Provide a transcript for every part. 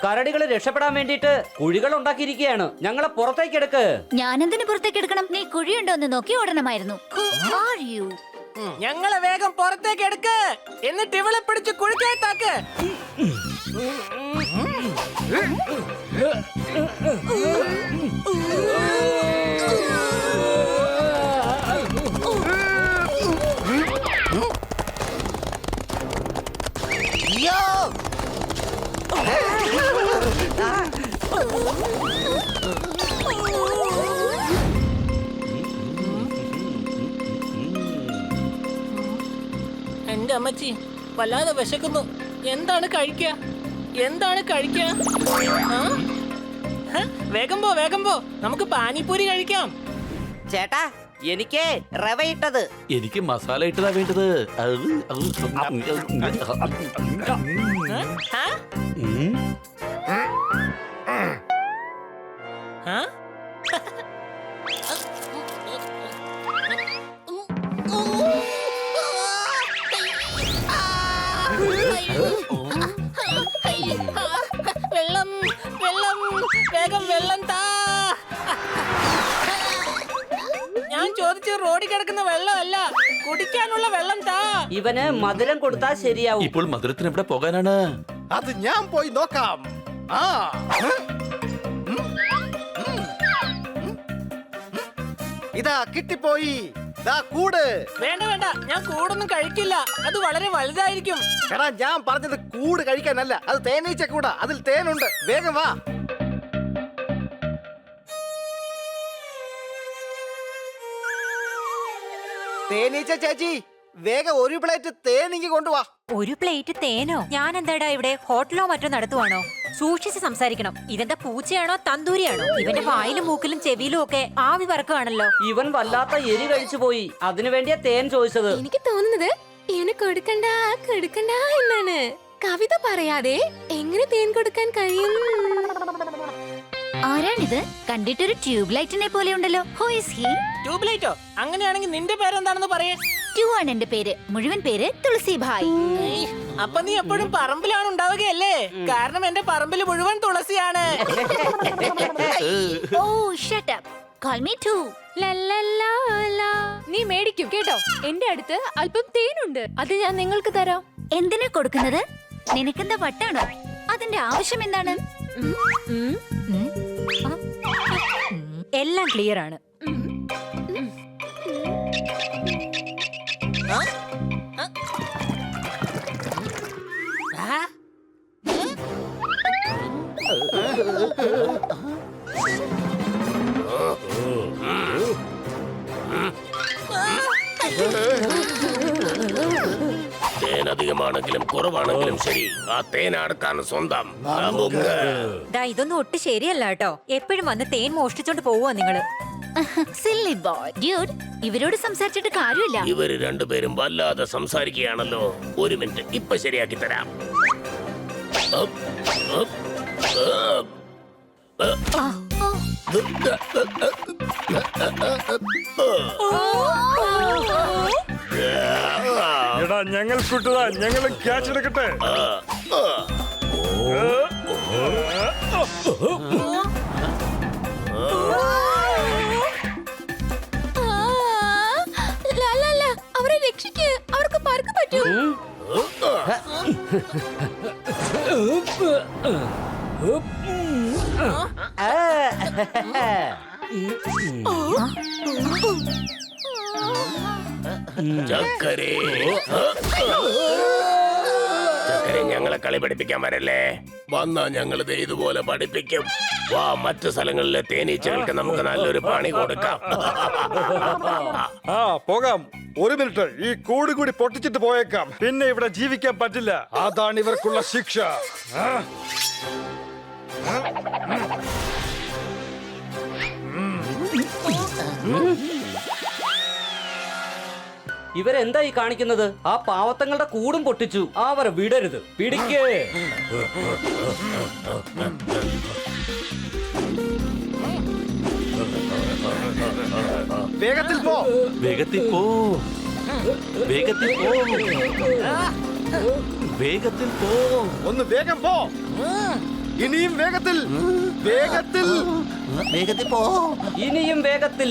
കരടികൾ രക്ഷപ്പെടാൻ വേണ്ടിട്ട് കുഴികൾ ഉണ്ടാക്കിയിരിക്കുകയാണ്. ഞങ്ങളെ പുറത്തേക്ക് എടുക്ക്. ഞാനെന്തിനു പുറത്തേക്ക് എടുക്കണം? നീ കുഴിയുണ്ടോ എന്ന് നോക്കി ഓടണമായിരുന്നു. ഞങ്ങളെ വേഗം പുറത്തേക്ക് എടുക്ക്, എന്നിട്ട് ഇവളെ പിടിച്ച് കുഴിക്കകത്താക്ക്. എന്റെ അമ്മച്ചി വല്ലാതെ വിശക്കുന്നു. എന്താണ് കഴിക്കുക? വേഗം പോ, നമുക്ക് പാനിപ്പൂരി കഴിക്കാം. ചേട്ടാ, എനിക്ക് റവ ഇട്ടത്. എനിക്ക് മസാല ഇട്ടതാ വേണ്ടത്. വെള്ളം, വേഗം വെള്ളം താ. ഞാൻ ചോദിച്ച റോഡിൽ കിടക്കുന്ന വെള്ളമല്ല, കുടിക്കാനുള്ള വെള്ളം താ. ഇവന് മധുരം കൊടുത്താൽ ശരിയാവും. ഇപ്പോൾ മധുരത്തിന് എവിടെ പോകാനാണ്? അത് ഞാൻ പോയി നോക്കാം. ഇതാ കിട്ടിപ്പോയി. കൂട് വേണ്ട, ഞാൻ കൂടൊന്നും കഴിക്കില്ല. അത് വളരെ വലുതായിരിക്കും. എടാ, ഞാൻ പറഞ്ഞത് കൂട് കഴിക്കാനല്ല, അത് തേനീച്ച കൂടാ. അതിൽ തേനുണ്ട്. വേഗം വാ. തേനീച്ച ചേച്ചി, വേഗം ഒരു പ്ലേറ്റ് തേനിങ്ങി കൊണ്ടുവാ. ഒരു പ്ലേറ്റ് തേനോ? ഞാൻ എന്താടാ ഇവിടെ ഹോട്ടലോ മറ്റോ നടത്തുവാണോ? സൂക്ഷിച്ച് സംസാരിക്കണം. ഇതെന്താ പൂച്ചയാണോ തന്തൂരിയാണോ? ഇവന്റെ വായിലും മൂക്കിലും ചെവിയിലും ഒക്കെ ആവി പറക്കുകയാണല്ലോ. ഇവൻ വല്ലാത്ത എരി കഴിച്ചു പോയി. അതിനു വേണ്ടിയാ തേൻ ചോദിച്ചത്. എനിക്ക് തോന്നുന്നത് ഇവന് കൊടുക്കണ്ട എന്നാണ്. കവിത പറയാതെ എങ്ങനെ തേൻ കൊടുക്കാൻ കഴിയും? ആരാണിത്? കണ്ടിട്ടൊരു ട്യൂബ് ലൈറ്റിനെ പോലെ ഉണ്ടല്ലോ. Who is he? ട്യൂബ് ലൈറ്റോ? അങ്ങനെയാണെങ്കിൽ നിന്റെ പേരെന്താണെന്ന് പറയേ. ട്യൂ ആണ് എന്റെ പേര്. മുഴുവൻ പേര് തുളസി ഭായ്. അപ്പൊ നീ എപ്പോഴും പറമ്പിലാണ് ഉണ്ടാവുകയല്ലേ? കാരണം എന്റെ പറമ്പിൽ മുഴുവൻ തുളസിയാണ്. ഓ, shut up. Call me too. നീ മേടിക്കും കേട്ടോ. എന്റെ അടുത്ത് അല്പം തേനുണ്ട്, അത് ഞാൻ നിങ്ങൾക്ക് തരാം. എന്തിനാ കൊടുക്കുന്നത്? നിനക്കെന്താ വട്ടാണോ? അതിന്റെ ആവശ്യം എന്താണ്? എല്ലാം ക്ലിയർ ആണ്. തേൻ അധികമാണെങ്കിലും കുറവാണെങ്കിലും ശരി, ആ തേനാടുത്താണ് സ്വന്തം. ഇതൊന്നും ഒട്ടും ശരിയല്ല കേട്ടോ. എപ്പോഴും വന്ന് തേൻ മോഷ്ടിച്ചോണ്ട് പോവുക നിങ്ങള്. Silly boy. ഡ്യൂഡ്, ഇവരോട് സംസാരിച്ചിട്ട് കാര്യമില്ല. ഇവര് രണ്ടുപേരും വല്ലാതെ സംസാരിക്കുകയാണല്ലോ. ഒരു മിനിറ്റ്, ഇപ്പൊ ശരിയാക്കി തരാം. എടാ, ഞങ്ങൾ കൂട്ടുകാ, ഞങ്ങൾ ക്യാച്ച് എടുക്കട്ടെ. അവരെ രക്ഷിക്ക്, അവർക്ക് പറക്ക് പറ്റൂ. ചക്കരേ, ഞങ്ങളെ കളി പഠിപ്പിക്കാൻ വരല്ലേ? വന്നാ ഞങ്ങളിത് ഇതുപോലെ പഠിപ്പിക്കും. വാ, മറ്റു സ്ഥലങ്ങളിലെ തേനീച്ചകൾക്ക് നമുക്ക് നല്ലൊരു പണി കൊടുക്കാം. പോകാം. ഒരു മിനിറ്റ്, ഈ കൂട് കൂടി പൊട്ടിച്ചിട്ട് പോയേക്കാം. പിന്നെ ഇവിടെ ജീവിക്കാൻ പറ്റില്ല. അതാണ് ഇവർക്കുള്ള ശിക്ഷ. ഇവരെന്താ ഈ കാണിക്കുന്നത്? ആ പാവത്തങ്ങളുടെ കൂടും പൊട്ടിച്ചു. അവരെ വിടരുത്. പിടിക്കേ. വേഗത്തിൽ പോ. വേഗത്തിൽ പോ. വേഗത്തിൽ പോ. വേഗത്തിൽ പോ. ഒന്ന് വേഗം പോ. ഇനിയും വേഗത്തിൽ, വേഗത്തിൽ. വേഗത്തിൽ പോ. ഇനിയും വേഗത്തിൽ.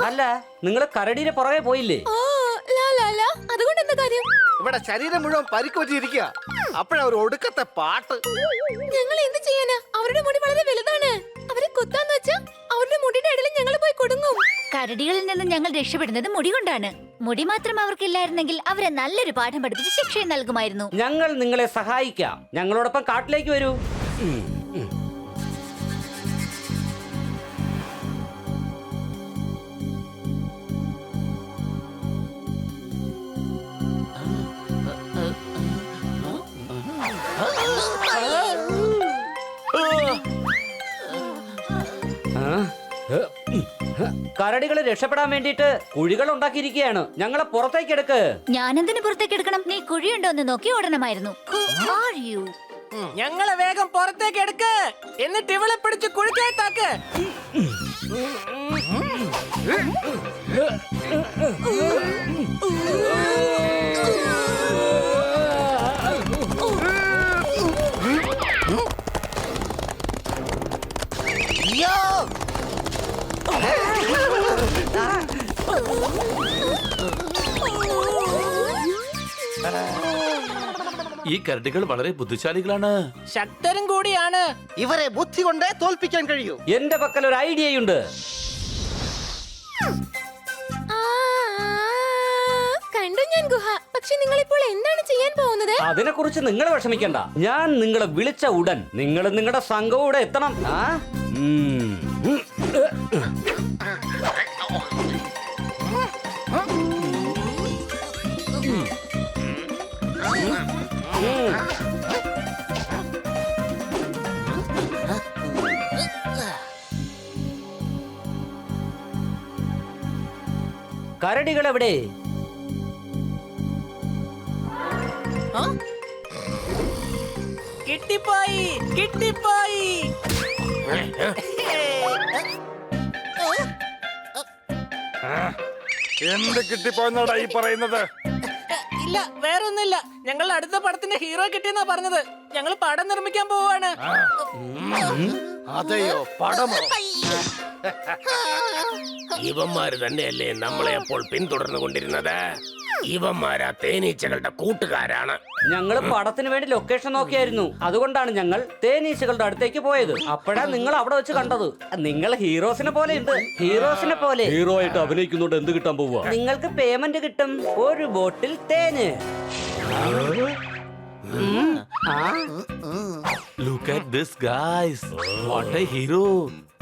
അല്ല, നിങ്ങൾ കരടിയുടെ പുറകെ പോയില്ലേ? ഓ ലാ ലാ ലാ അതുകൊണ്ട് എന്താ കാര്യം? ഇവിടെ ശരീരം മുഴുവൻ പരിക്കുപറ്റിയിരിക്കുക. അപ്പോഴാ ഒരു ഒടുക്കത്തെ പാട്ട്. ഞങ്ങൾ എന്ത് ചെയ്യാനാ? അവരുടെ മുടി വളരെ വലുതാണ്. അവരെ കുത്താന്ന് വെച്ചാ അവരുടെ മുടിയുടെ ഇടയിൽ ഞങ്ങൾ പോയി കൊടുങ്ങും. കരടികളിൽ നിന്ന് ഞങ്ങൾ രക്ഷപ്പെടുന്നത് മുടി കൊണ്ടാണ്. മുടി മാത്രം അവർക്കില്ലായിരുന്നെങ്കിൽ അവരെ നല്ലൊരു പാഠം പഠിപ്പിച്ച് ശിക്ഷയും നൽകുമായിരുന്നു. ഞങ്ങൾ നിങ്ങളെ സഹായിക്കാം. ഞങ്ങളോടൊപ്പം കാട്ടിലേക്ക് വരൂ. കരടികളെ രക്ഷപ്പെടാൻ വേണ്ടിട്ട് കുഴികൾ ഉണ്ടാക്കിയിരിക്കുകയാണ്. ഞങ്ങളെ പുറത്തേക്ക് എടുക്ക്. ഞാനെന്തിനു പുറത്തേക്ക് എടുക്കണം? നീ കുഴിയുണ്ടോ എന്ന് നോക്കി ഓടണമായിരുന്നു. Who are you? ഞങ്ങളെ വേഗം പുറത്തേക്ക് എടുക്ക്, എന്നിട്ട് ഇവളെ പിടിച്ച് കുഴിക്കകത്താക്ക്. ഈ കരടികൾ വളരെ ബുദ്ധിശാലികളാണ്. ശക്തരും കൂടിയാണ്. ഇവരെ ബുദ്ധി കൊണ്ടേ തോൽപ്പിക്കാൻ കഴിയൂ. എന്റെ പക്കൽ ഒരു ഐഡിയയുണ്ട്. ആ, കണ്ടു ഞാൻ ഗുഹ. പക്ഷെ നിങ്ങൾ ഇപ്പോൾ എന്താണ് ചെയ്യാൻ പോകുന്നത്? അതിനെക്കുറിച്ച് നിങ്ങൾ വിഷമിക്കണ്ട. ഞാൻ നിങ്ങളെ വിളിച്ച ഉടൻ നിങ്ങൾ നിങ്ങളുടെ സംഘവും ഇവിടെ എത്തണം. കരടികൾ എവിടെ? കിട്ടിപ്പോയി, കിട്ടിപ്പോയി. എന്ത് കിട്ടിപ്പോയെന്നാടാ ഈ പറയുന്നത്? ഇല്ല, വേറൊന്നുമില്ല. ഞങ്ങൾ അടുത്ത പടത്തിന്റെ ഹീറോ കിട്ടിയെന്നാ പറഞ്ഞത്. ഞങ്ങൾ പടം നിർമ്മിക്കാൻ പോവാണ്. അതെയോ, പടമോ? ഇവന്മാര് തന്നെയല്ലേ നമ്മളെ അപ്പോൾ പിന്തുടർന്നു കൊണ്ടിരുന്നത്? ഇവന്മാരാ തേനീച്ചകളുടെ കൂട്ടുകാരാണ്. ഞങ്ങൾ പടത്തിന് വേണ്ടി ലൊക്കേഷൻ നോക്കിയായിരുന്നു. അതുകൊണ്ടാണ് ഞങ്ങൾ തേനീച്ചകളുടെ അടുത്തേക്ക് പോയത്. അപ്പോഴാ നിങ്ങൾ അവിടെ വെച്ച് കണ്ടത്. നിങ്ങൾ ഹീറോസിനെ പോലെ ഉണ്ട്. ഹീറോസിനെ പോലെ ഹീറോ ആയിട്ട് അഭിനയിക്കുന്നോണ്ട് എന്ത് കിട്ടാൻ പോവാ? നിങ്ങൾക്ക് പേയ്മെന്റ് കിട്ടും. ഒരു ബോട്ടിൽ തേന്. Look at this guys. What a hero.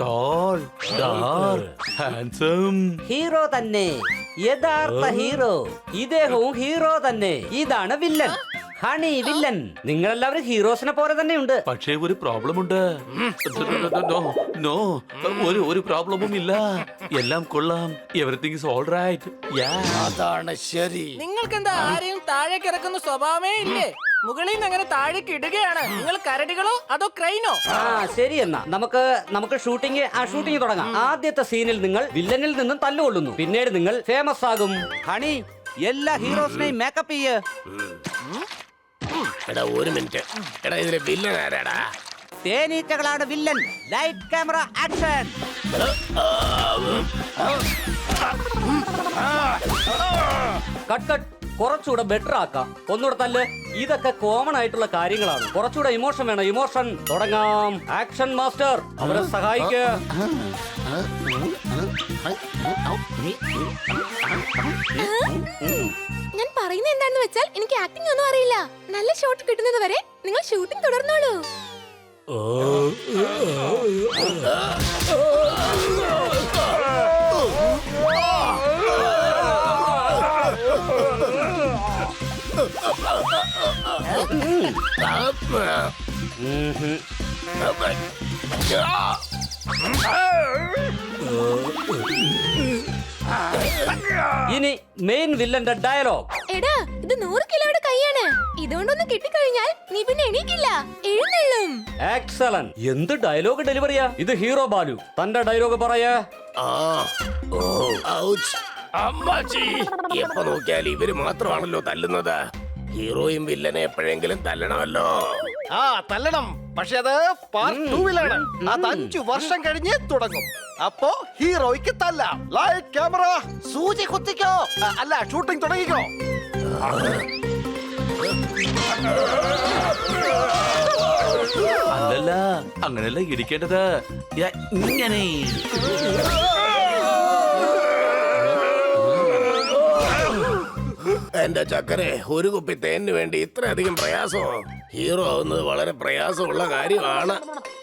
Tall, dark, handsome. Hero തന്നെ, യഥാർത്ഥ ഹീറോ. ഇദ്ദേഹവും ഹീറോ തന്നെ. ഇതാണ് വില്ലൻ, ഹണി വില്ലൻ. നിങ്ങളെല്ലാവരും ഹീറോസിനെ പോലെ തന്നെയുണ്ട്. പക്ഷേ ഒരു പ്രോബ്ലം ഉണ്ട്. നോ, ഒരു പ്രോബ്ലമും ഇല്ല. എല്ലാം കൊള്ളാം. Everything is all right. അതാണ് ശരി. നിങ്ങൾക്ക് എന്താ ആരെയും താഴേക്ക് ഇറക്കുന്ന സ്വഭാവമേ ഇല്ലേ? മുകളിൽ നിന്ന് അങ്ങനെ താഴേക്ക് ഇടുകയാണ്. നിങ്ങൾ കരടികളോ അതോ ക്രൈനോ? ശരി, എന്നാ നമുക്ക് ഷൂട്ടിംഗ് തുടങ്ങാം. ആദ്യത്തെ സീനിൽ നിങ്ങൾ വില്ലനിൽ നിന്നും തല്ലുകൊള്ളുന്നു. പിന്നീട് നിങ്ങൾ ഫേമസ് ആകും. ഹണി, എല്ലാ ഹീറോസിനെയും മേക്കപ്പ് ചെയ്യ്. എടാ ഒരു മിനിറ്റ്. എടാ ഇതിലെ വില്ലൻ ആരാടാ? തേനീച്ചകളാണ് villain. Light, camera, action. Cut. കുറച്ചുകൂടെ ബെറ്റർ ആക്കാം. ഒന്നുകൂടെ തല്ല്. ഇതൊക്കെ കോമൺ ആയിട്ടുള്ള കാര്യങ്ങളാണ്. കുറച്ചുകൂടെ ഇമോഷൻ വേണം. ഇമോഷൻ. തുടങ്ങാം. ആക്ഷൻ മാസ്റ്റർ, അവരെ സഹായിക്ക്. ഞാൻ പറയുന്നത് എന്താണെന്ന് വെച്ചാൽ എനിക്ക് ആക്ടിംഗ് ഒന്നും അറിയില്ല. നല്ല ഷോട്ട് കിട്ടുന്നത് വരെ നിങ്ങൾ ഷൂട്ടിംഗ് തുടർന്നോളൂ. ഇനി മെയിൻ വില്ലന്റെ ഡയലോഗ്. എടാ ഇത് 100 കിലോയുടെ കൈയാണ്. ഇതുകൊണ്ടൊന്ന് കിട്ടിക്കഴിഞ്ഞാൽ നീ പിന്നെ എണീക്കില്ല, എഴുന്നള്ളും. എക്സലന്റ്. എന്ത് ഡയലോഗ് ഡെലിവറിയാ ഇത്? ഹീറോ ബാലു തന്റെ ഡയലോഗ് പറയാ. ആ ഓ ഔച്ച് അമ്മാച്ചി എപ്പോ നോക്കിയാൽ ഇവര് മാത്രമാണല്ലോ തല്ലുന്നത്. ഹീറോയും വില്ലനെ എപ്പോഴെങ്കിലും തല്ലണമല്ലോ. ആ തല്ലണം, പക്ഷെ അത് പാർട്ട് 2-ലാണ്. അത് 5 വർഷം കഴിഞ്ഞ് തുടങ്ങും. അപ്പോ ഹീറോയ്ക്ക് തല്ലാം. ലൈറ്റ് ക്യാമറ സൂചി കുത്തിക്കോ. അല്ല, ഷൂട്ടിംഗ് തുടങ്ങിക്കോ. അല്ലല്ല, അങ്ങനെയല്ല ഇടിക്കേണ്ടത്. ഇങ്ങനെ. എന്റെ ചക്കരെ, ഒരു കുപ്പി തേനിന് വേണ്ടി ഇത്രയധികം പ്രയാസമോ? ഹീറോ ആവുന്നത് വളരെ പ്രയാസമുള്ള കാര്യമാണ്.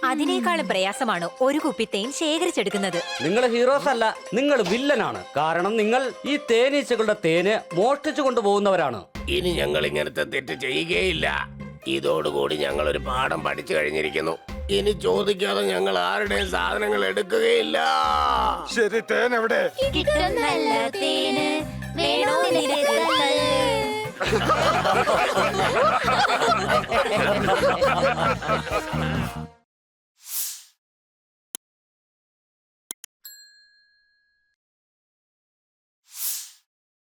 അതിനേക്കാളും പ്രയാസമാണ് ഒരു കുപ്പി തേൻ ശേഖരിച്ചെടുക്കുന്നത്. നിങ്ങൾ ഹീറോസ് അല്ല, നിങ്ങൾ വില്ലനാണ്. കാരണം നിങ്ങൾ ഈ തേനീച്ചകളുടെ തേന് മോഷ്ടിച്ചു കൊണ്ടുപോകുന്നവരാണ്. ഇനി ഞങ്ങൾ ഇങ്ങനത്തെ തെറ്റ് ചെയ്യുകയില്ല. ഇതോടുകൂടി ഞങ്ങൾ ഒരു പാഠം പഠിച്ചു കഴിഞ്ഞിരിക്കുന്നു. ഇനി ചോദിക്കാതെ ഞങ്ങൾ ആരുടെയും സാധനങ്ങൾ എടുക്കുകയില്ല. ശരി, തേൻ എവിടെ? കിട്ടുന്നല്ല തേന് വേണോ നിനക്ക് കല്ല്?